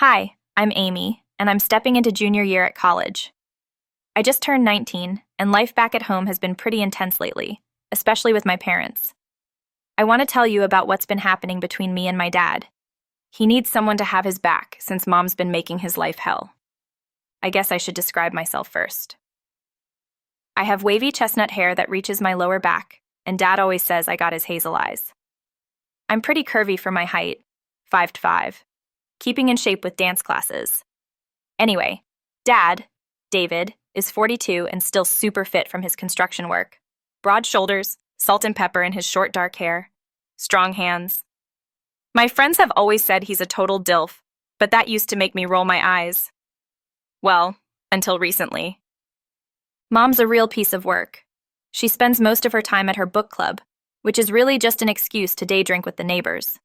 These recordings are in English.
Hi, I'm Amy, and I'm stepping into junior year at college. I just turned 19, and life back at home has been pretty intense lately, especially with my parents. I want to tell you about what's been happening between me and my dad. He needs someone to have his back since mom's been making his life hell. I guess I should describe myself first. I have wavy chestnut hair that reaches my lower back, and dad always says I got his hazel eyes. I'm pretty curvy for my height, 5'5", keeping in shape with dance classes. Anyway, Dad, David, is 42 and still super fit from his construction work. Broad shoulders, salt and pepper in his short dark hair, strong hands. My friends have always said he's a total dilf, but that used to make me roll my eyes. Well, until recently. Mom's a real piece of work. She spends most of her time at her book club, which is really just an excuse to day drink with the neighbors.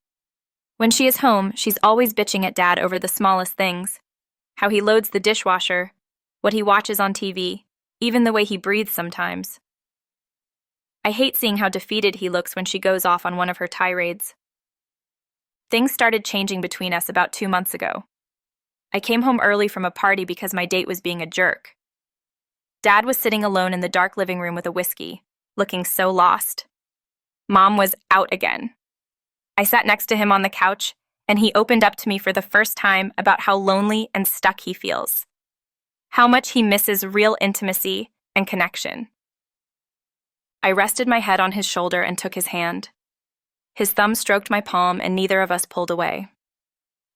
When she is home, she's always bitching at Dad over the smallest things. How he loads the dishwasher, what he watches on TV, even the way he breathes sometimes. I hate seeing how defeated he looks when she goes off on one of her tirades. Things started changing between us about 2 months ago. I came home early from a party because my date was being a jerk. Dad was sitting alone in the dark living room with a whiskey, looking so lost. Mom was out again. I sat next to him on the couch, and he opened up to me for the first time about how lonely and stuck he feels. How much he misses real intimacy and connection. I rested my head on his shoulder and took his hand. His thumb stroked my palm, and neither of us pulled away.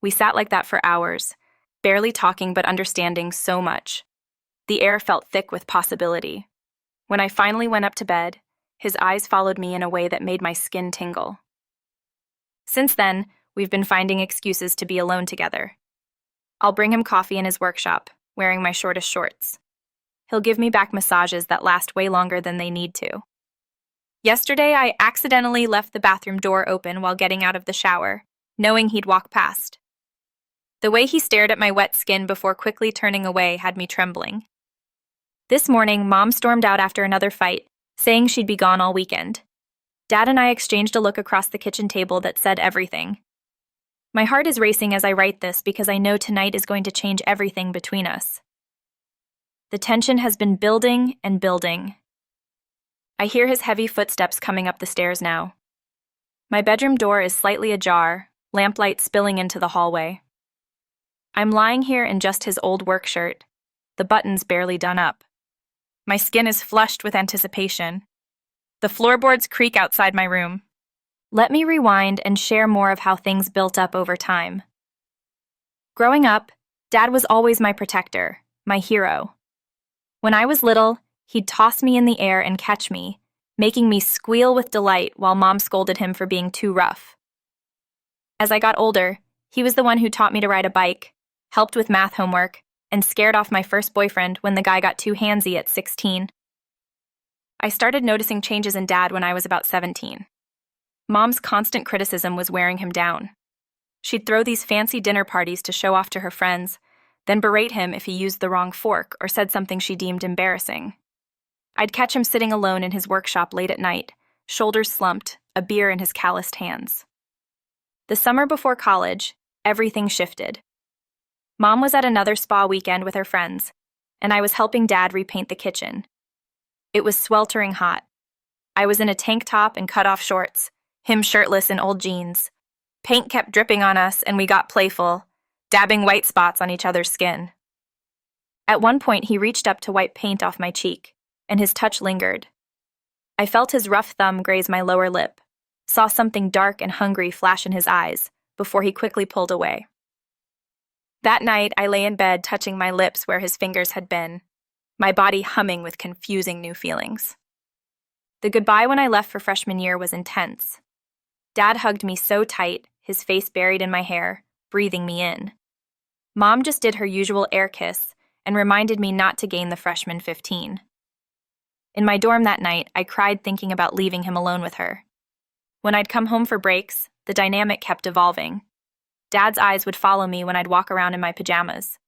We sat like that for hours, barely talking but understanding so much. The air felt thick with possibility. When I finally went up to bed, his eyes followed me in a way that made my skin tingle. Since then, we've been finding excuses to be alone together. I'll bring him coffee in his workshop, wearing my shortest shorts. He'll give me back massages that last way longer than they need to. Yesterday, I accidentally left the bathroom door open while getting out of the shower, knowing he'd walk past. The way he stared at my wet skin before quickly turning away had me trembling. This morning, Mom stormed out after another fight, saying she'd be gone all weekend. Dad and I exchanged a look across the kitchen table that said everything. My heart is racing as I write this because I know tonight is going to change everything between us. The tension has been building and building. I hear his heavy footsteps coming up the stairs now. My bedroom door is slightly ajar, lamplight spilling into the hallway. I'm lying here in just his old work shirt, the buttons barely done up. My skin is flushed with anticipation. The floorboards creak outside my room. Let me rewind and share more of how things built up over time. Growing up, Dad was always my protector, my hero. When I was little, he'd toss me in the air and catch me, making me squeal with delight while Mom scolded him for being too rough. As I got older, he was the one who taught me to ride a bike, helped with math homework, and scared off my first boyfriend when the guy got too handsy at 16. I started noticing changes in Dad when I was about 17. Mom's constant criticism was wearing him down. She'd throw these fancy dinner parties to show off to her friends, then berate him if he used the wrong fork or said something she deemed embarrassing. I'd catch him sitting alone in his workshop late at night, shoulders slumped, a beer in his calloused hands. The summer before college, everything shifted. Mom was at another spa weekend with her friends, and I was helping Dad repaint the kitchen. It was sweltering hot. I was in a tank top and cut-off shorts, him shirtless in old jeans. Paint kept dripping on us, and we got playful, dabbing white spots on each other's skin. At one point, he reached up to wipe paint off my cheek, and his touch lingered. I felt his rough thumb graze my lower lip, saw something dark and hungry flash in his eyes, before he quickly pulled away. That night, I lay in bed touching my lips where his fingers had been, my body humming with confusing new feelings. The goodbye when I left for freshman year was intense. Dad hugged me so tight, his face buried in my hair, breathing me in. Mom just did her usual air kiss and reminded me not to gain the freshman 15. In my dorm that night, I cried thinking about leaving him alone with her. When I'd come home for breaks, the dynamic kept evolving. Dad's eyes would follow me when I'd walk around in my pajamas.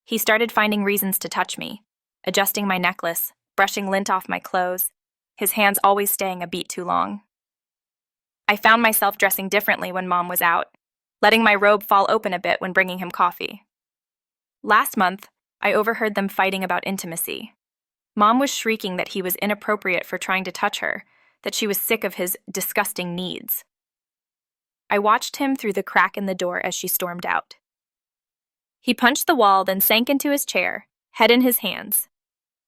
He started finding reasons to touch me, adjusting my necklace, brushing lint off my clothes, his hands always staying a beat too long. I found myself dressing differently when Mom was out. letting my robe fall open a bit when bringing him coffee. Last month, I overheard them fighting about intimacy. Mom was shrieking that he was inappropriate for trying to touch her, that she was sick of his disgusting needs. I watched him through the crack in the door as she stormed out. He punched the wall, then sank into his chair, head in his hands.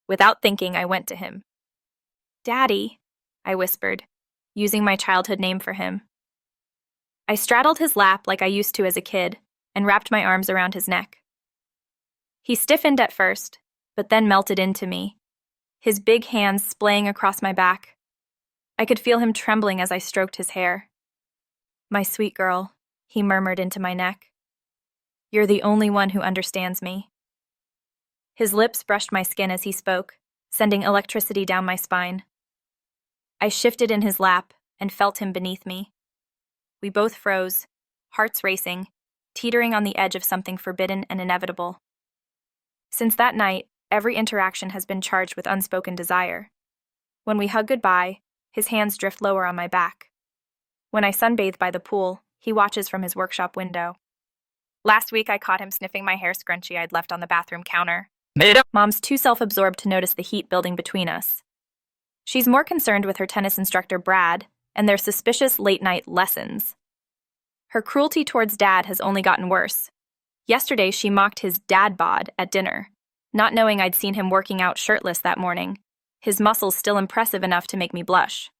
Without thinking, I went to him. "Daddy," I whispered, using my childhood name for him. I straddled his lap like I used to as a kid and wrapped my arms around his neck. He stiffened at first, but then melted into me, his big hands splaying across my back. I could feel him trembling as I stroked his hair. "My sweet girl," he murmured into my neck. "You're the only one who understands me." His lips brushed my skin as he spoke, sending electricity down my spine. I shifted in his lap and felt him beneath me. We both froze, hearts racing, teetering on the edge of something forbidden and inevitable. Since that night, every interaction has been charged with unspoken desire. When we hug goodbye, his hands drift lower on my back. When I sunbathe by the pool, he watches from his workshop window. Last week, I caught him sniffing my hair scrunchie I'd left on the bathroom counter. Mom's too self-absorbed to notice the heat building between us. She's more concerned with her tennis instructor, Brad, and their suspicious late-night lessons. Her cruelty towards Dad has only gotten worse. Yesterday, she mocked his dad bod at dinner, not knowing I'd seen him working out shirtless that morning, his muscles still impressive enough to make me blush.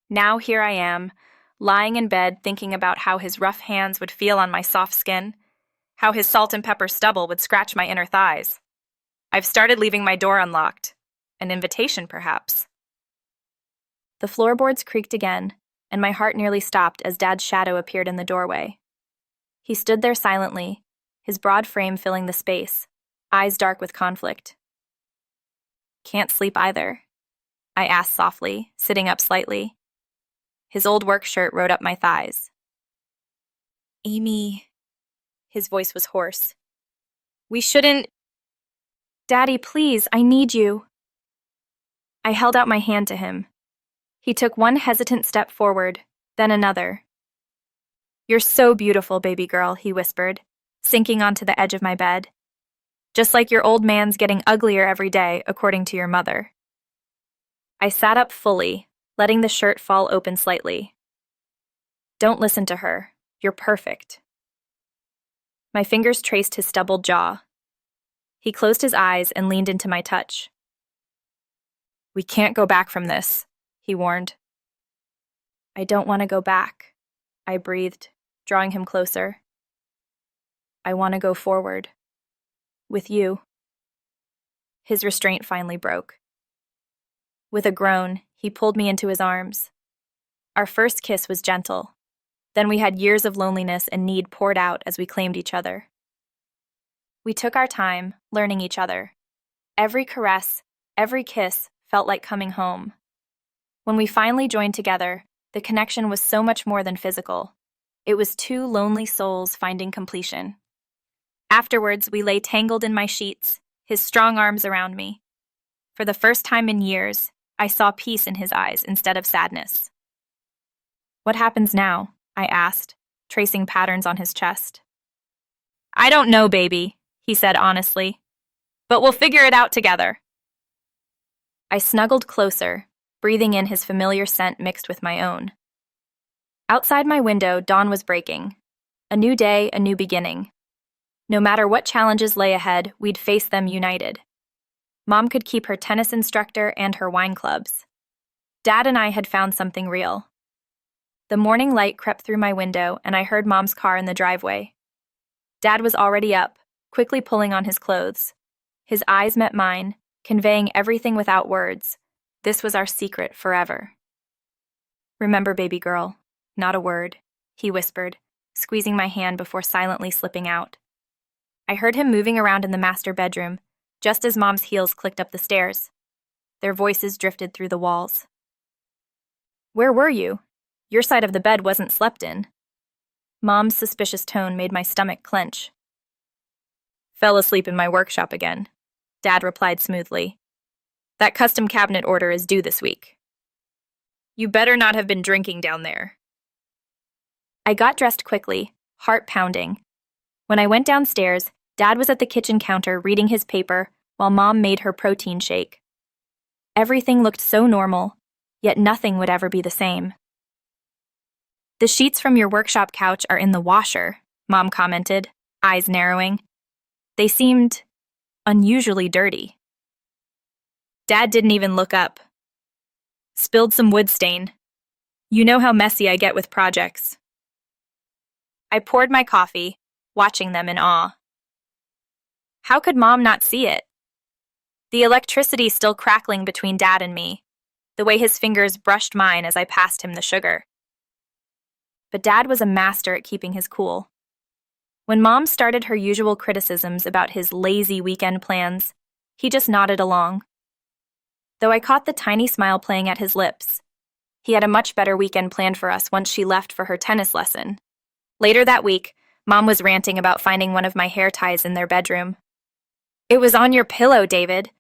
Now here I am, lying in bed thinking about how his rough hands would feel on my soft skin, how his salt and pepper stubble would scratch my inner thighs. I've started leaving my door unlocked. An invitation, perhaps. The floorboards creaked again, and my heart nearly stopped as Dad's shadow appeared in the doorway. He stood there silently, his broad frame filling the space, eyes dark with conflict. "Can't sleep either?" I asked softly, sitting up slightly. His old work shirt rode up my thighs. "Amy," his voice was hoarse. "We shouldn't—" "Daddy, please, I need you." I held out my hand to him. He took one hesitant step forward, then another. "You're so beautiful, baby girl," he whispered, sinking onto the edge of my bed. "Just like your old man's getting uglier every day, according to your mother." I sat up fully, letting the shirt fall open slightly. "Don't listen to her. You're perfect." My fingers traced his stubbled jaw. He closed his eyes and leaned into my touch. "We can't go back from this," he warned. "I don't want to go back," I breathed, drawing him closer. "I want to go forward. With you." His restraint finally broke. With a groan, he pulled me into his arms. Our first kiss was gentle. Then we had years of loneliness and need poured out as we claimed each other. We took our time, learning each other. Every caress, every kiss felt like coming home. When we finally joined together, the connection was so much more than physical. It was two lonely souls finding completion. Afterwards, we lay tangled in my sheets, his strong arms around me. For the first time in years, I saw peace in his eyes instead of sadness. "What happens now?" I asked, tracing patterns on his chest. "I don't know, baby," he said honestly, "but we'll figure it out together." I snuggled closer, breathing in his familiar scent mixed with my own. Outside my window, dawn was breaking. A new day, a new beginning. No matter what challenges lay ahead, we'd face them united. Mom could keep her tennis instructor and her wine clubs. Dad and I had found something real. The morning light crept through my window, and I heard Mom's car in the driveway. Dad was already up, quickly pulling on his clothes. His eyes met mine, conveying everything without words. This was our secret forever. "Remember, baby girl, not a word," he whispered, squeezing my hand before silently slipping out. I heard him moving around in the master bedroom, just as Mom's heels clicked up the stairs. Their voices drifted through the walls. "Where were you? Your side of the bed wasn't slept in." Mom's suspicious tone made my stomach clench. "Fell asleep in my workshop again," Dad replied smoothly. "That custom cabinet order is due this week." "You better not have been drinking down there." I got dressed quickly, heart pounding. When I went downstairs, Dad was at the kitchen counter reading his paper while Mom made her protein shake. Everything looked so normal, yet nothing would ever be the same. "The sheets from your workshop couch are in the washer," Mom commented, eyes narrowing. They seemed unusually dirty. Dad didn't even look up. "Spilled some wood stain. You know how messy I get with projects." I poured my coffee, watching them in awe. How could Mom not see it? The electricity still crackling between Dad and me, the way his fingers brushed mine as I passed him the sugar. But Dad was a master at keeping his cool. When Mom started her usual criticisms about his lazy weekend plans, he just nodded along. Though I caught the tiny smile playing at his lips. He had a much better weekend planned for us once she left for her tennis lesson. Later that week, Mom was ranting about finding one of my hair ties in their bedroom. "It was on your pillow, David.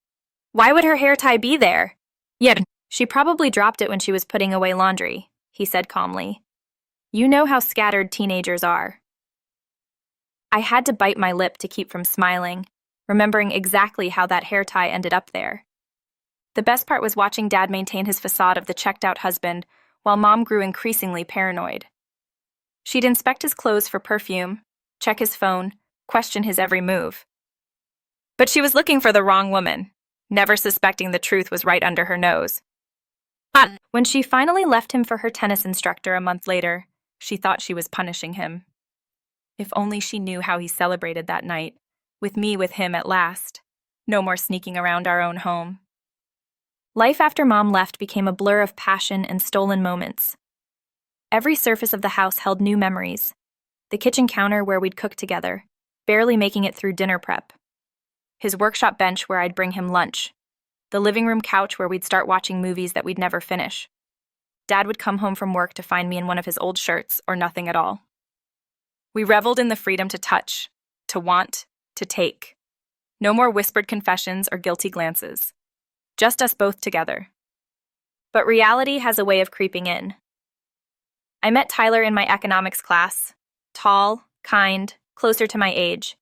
Why would her hair tie be there?" "Yeah, she probably dropped it when she was putting away laundry," he said calmly. "You know how scattered teenagers are." I had to bite my lip to keep from smiling, remembering exactly how that hair tie ended up there. The best part was watching Dad maintain his facade of the checked-out husband while Mom grew increasingly paranoid. She'd inspect his clothes for perfume, check his phone, question his every move. But she was looking for the wrong woman, never suspecting the truth was right under her nose. When she finally left him for her tennis instructor a month later, she thought she was punishing him. If only she knew how he celebrated that night, with me with him at last. No more sneaking around our own home. Life after Mom left became a blur of passion and stolen moments. Every surface of the house held new memories. The kitchen counter where we'd cook together, barely making it through dinner prep. His workshop bench where I'd bring him lunch. The living room couch where we'd start watching movies that we'd never finish. Dad would come home from work to find me in one of his old shirts or nothing at all. We reveled in the freedom to touch, to want, to take. No more whispered confessions or guilty glances. Just us both together. But reality has a way of creeping in. I met Tyler in my economics class. Tall, kind, closer to my age.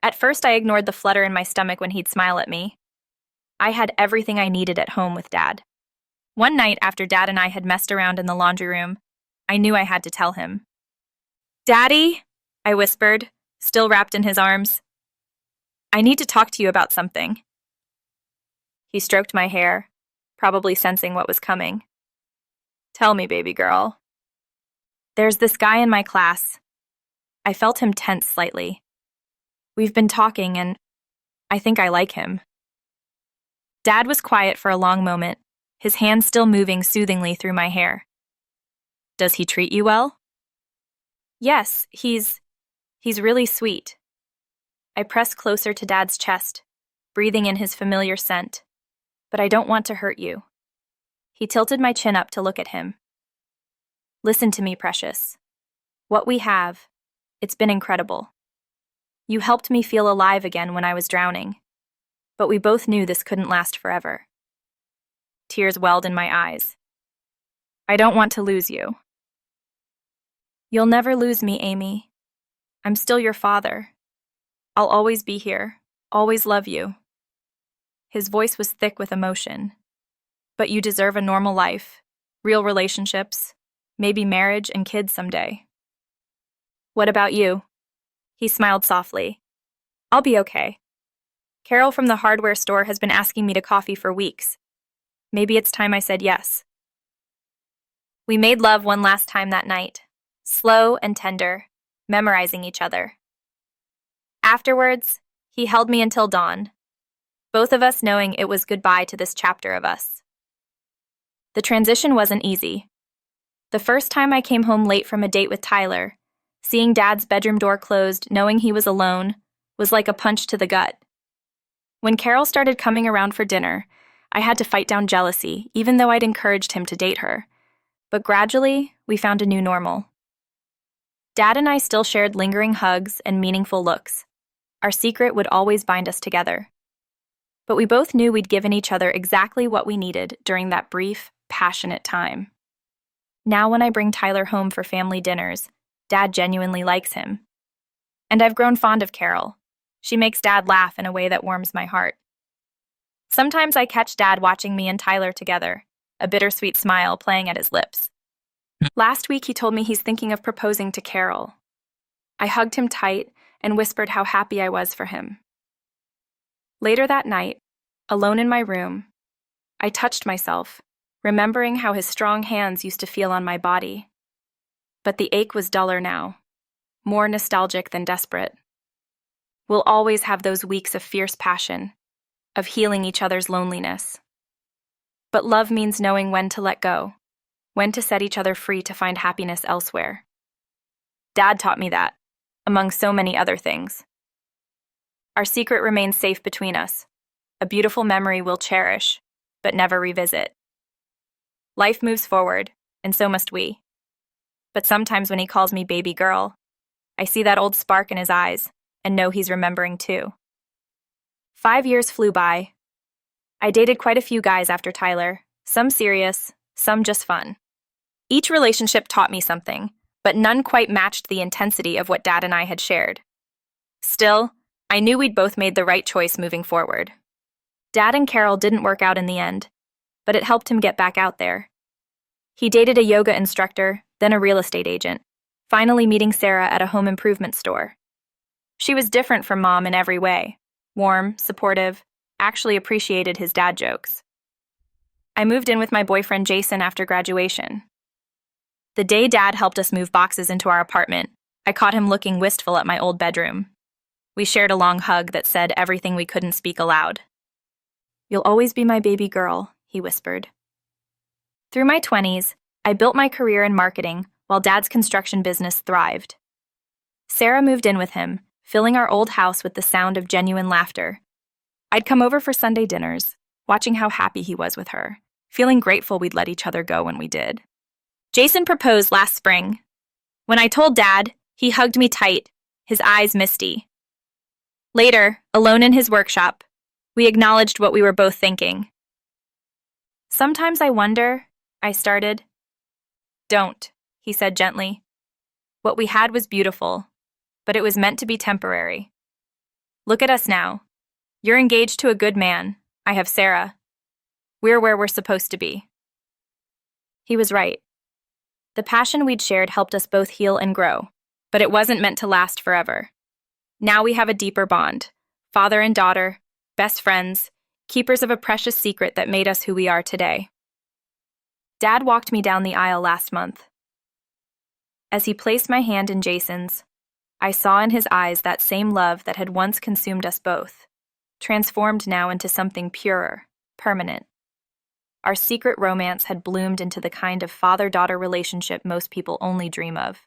At first, I ignored the flutter in my stomach when he'd smile at me. I had everything I needed at home with Dad. One night after Dad and I had messed around in the laundry room, I knew I had to tell him. "Daddy," I whispered, still wrapped in his arms. "I need to talk to you about something." He stroked my hair, probably sensing what was coming. "Tell me, baby girl." "There's this guy in my class." I felt him tense slightly. "We've been talking and I think I like him." Dad was quiet for a long moment, his hands still moving soothingly through my hair. "Does he treat you well?" "Yes, he's really sweet." I pressed closer to Dad's chest, breathing in his familiar scent. "But I don't want to hurt you." He tilted my chin up to look at him. "Listen to me, precious. What we have, it's been incredible. You helped me feel alive again when I was drowning. But we both knew this couldn't last forever." Tears welled in my eyes. "I don't want to lose you." "You'll never lose me, Amy. I'm still your father. I'll always be here, always love you." His voice was thick with emotion. "But you deserve a normal life, real relationships, maybe marriage and kids someday." "What about you?" He smiled softly. "I'll be okay. Carol from the hardware store has been asking me to coffee for weeks. Maybe it's time I said yes." We made love one last time that night, slow and tender, memorizing each other. Afterwards, he held me until dawn, both of us knowing it was goodbye to this chapter of us. The transition wasn't easy. The first time I came home late from a date with Tyler, seeing Dad's bedroom door closed, knowing he was alone, was like a punch to the gut. When Carol started coming around for dinner, I had to fight down jealousy, even though I'd encouraged him to date her. But gradually, we found a new normal. Dad and I still shared lingering hugs and meaningful looks. Our secret would always bind us together. But we both knew we'd given each other exactly what we needed during that brief, passionate time. Now when I bring Tyler home for family dinners, Dad genuinely likes him. And I've grown fond of Carol. She makes Dad laugh in a way that warms my heart. Sometimes I catch Dad watching me and Tyler together, a bittersweet smile playing at his lips. Last week he told me he's thinking of proposing to Carol. I hugged him tight and whispered how happy I was for him. Later that night, alone in my room, I touched myself, remembering how his strong hands used to feel on my body. But the ache was duller now, more nostalgic than desperate. We'll always have those weeks of fierce passion, of healing each other's loneliness. But love means knowing when to let go, when to set each other free to find happiness elsewhere. Dad taught me that, among so many other things. Our secret remains safe between us, a beautiful memory we'll cherish, but never revisit. Life moves forward, and so must we. But sometimes when he calls me baby girl, I see that old spark in his eyes and know he's remembering too. 5 years flew by. I dated quite a few guys after Tyler, some serious, some just fun. Each relationship taught me something, but none quite matched the intensity of what Dad and I had shared. Still, I knew we'd both made the right choice moving forward. Dad and Carol didn't work out in the end, but it helped him get back out there. He dated a yoga instructor, then a real estate agent, finally meeting Sarah at a home improvement store. She was different from Mom in every way, warm, supportive, actually appreciated his dad jokes. I moved in with my boyfriend Jason after graduation. The day Dad helped us move boxes into our apartment, I caught him looking wistful at my old bedroom. We shared a long hug that said everything we couldn't speak aloud. "You'll always be my baby girl," he whispered. Through my 20s, I built my career in marketing while Dad's construction business thrived. Sarah moved in with him, filling our old house with the sound of genuine laughter. I'd come over for Sunday dinners, watching how happy he was with her, feeling grateful we'd let each other go when we did. Jason proposed last spring. When I told Dad, he hugged me tight, his eyes misty. Later, alone in his workshop, we acknowledged what we were both thinking. "Sometimes I wonder," I started. "Don't," he said gently. "What we had was beautiful, but it was meant to be temporary. Look at us now. You're engaged to a good man. I have Sarah. We're where we're supposed to be." He was right. The passion we'd shared helped us both heal and grow, but it wasn't meant to last forever. Now we have a deeper bond, father and daughter, best friends, keepers of a precious secret that made us who we are today. Dad walked me down the aisle last month. As he placed my hand in Jason's, I saw in his eyes that same love that had once consumed us both, transformed now into something purer, permanent. Our secret romance had bloomed into the kind of father-daughter relationship most people only dream of.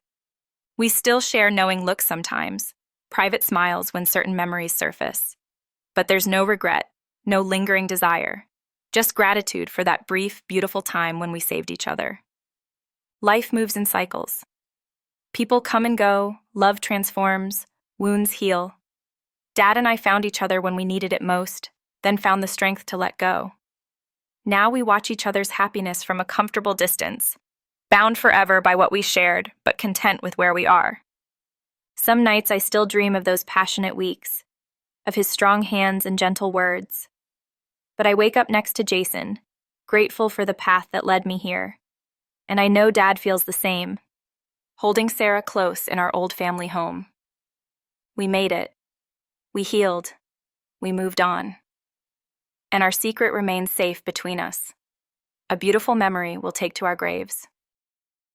We still share knowing looks sometimes, private smiles when certain memories surface. But there's no regret, no lingering desire, just gratitude for that brief, beautiful time when we saved each other. Life moves in cycles. People come and go, love transforms, wounds heal. Dad and I found each other when we needed it most, then found the strength to let go. Now we watch each other's happiness from a comfortable distance, bound forever by what we shared, but content with where we are. Some nights I still dream of those passionate weeks, of his strong hands and gentle words. But I wake up next to Jason, grateful for the path that led me here. And I know Dad feels the same, holding Sarah close in our old family home. We made it. We healed. We moved on. And our secret remains safe between us, a beautiful memory we'll take to our graves.